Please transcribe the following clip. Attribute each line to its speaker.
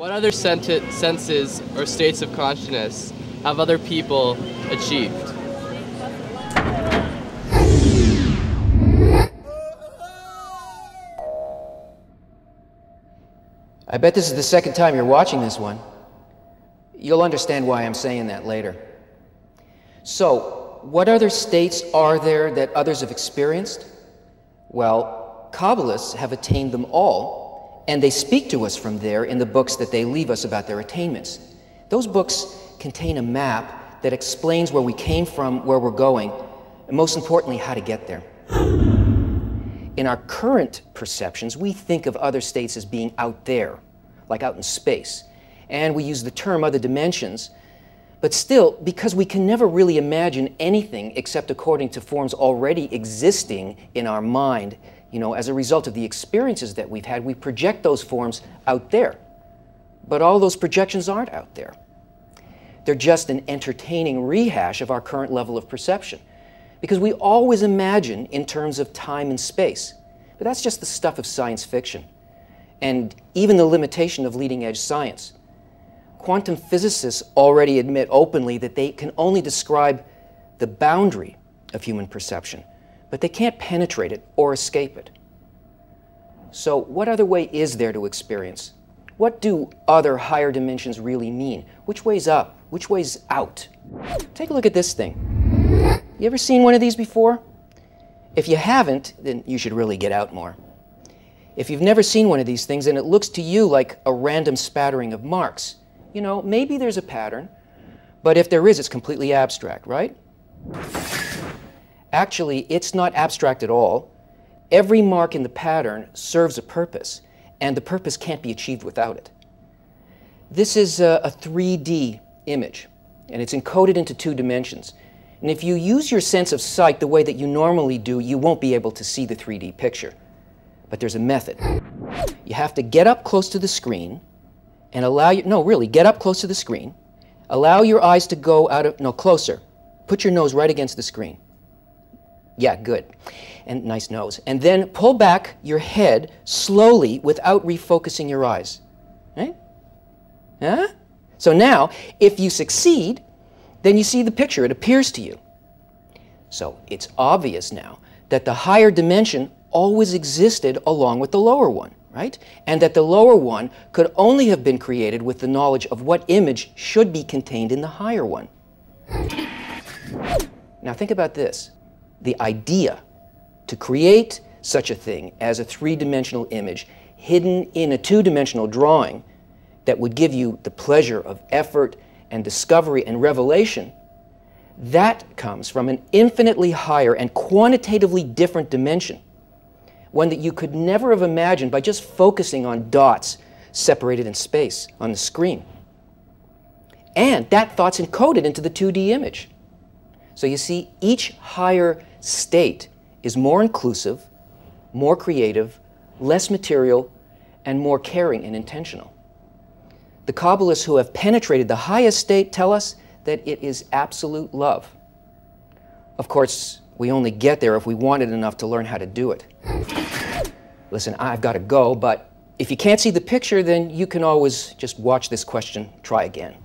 Speaker 1: What other senses or states of consciousness have other people achieved?
Speaker 2: I bet this is the second time you're watching this one. You'll understand why I'm saying that later. So, what other states are there that others have experienced? Well, Kabbalists have attained them all, and they speak to us from there in the books that they leave us about their attainments. Those books contain a map that explains where we came from, where we're going, and most importantly, how to get there. In our current perceptions, we think of other states as being out there, like out in space, and we use the term other dimensions. But still, because we can never really imagine anything except according to forms already existing in our mind, as a result of the experiences that we've had, we project those forms out there. But all those projections aren't out there. They're just an entertaining rehash of our current level of perception. Because we always imagine in terms of time and space. But that's just the stuff of science fiction, and even the limitation of leading-edge science. Quantum physicists already admit openly that they can only describe the boundary of human perception, but they can't penetrate it or escape it. So what other way is there to experience? What do other higher dimensions really mean? Which way's up? Which way's out? Take a look at this thing. You ever seen one of these before? If you haven't, then you should really get out more. If you've never seen one of these things and it looks to you like a random spattering of marks, maybe there's a pattern, but if there is, it's completely abstract, right? Actually, it's not abstract at all. Every mark in the pattern serves a purpose, and the purpose can't be achieved without it. This is a 3D image, and it's encoded into 2 dimensions. And if you use your sense of sight the way that you normally do, you won't be able to see the 3D picture. But there's a method. You have to get up close to the screen and get up close to the screen. Allow your eyes to go closer. Put your nose right against the screen. Yeah, good. And nice nose. And then pull back your head slowly without refocusing your eyes. Right? Huh? So now, if you succeed, then you see the picture. It appears to you. So it's obvious now that the higher dimension always existed along with the lower one, right? And that the lower one could only have been created with the knowledge of what image should be contained in the higher one. Now think about this. The idea to create such a thing as a 3-dimensional image hidden in a 2-dimensional drawing that would give you the pleasure of effort and discovery and revelation, that comes from an infinitely higher and quantitatively different dimension, one that you could never have imagined by just focusing on dots separated in space on the screen. And that thought's encoded into the 2D image. So you see, each higher state is more inclusive, more creative, less material, and more caring and intentional. The Kabbalists who have penetrated the highest state tell us that it is absolute love. Of course, we only get there if we want it enough to learn how to do it. Listen, I've got to go, but if you can't see the picture, then you can always just watch this question try again.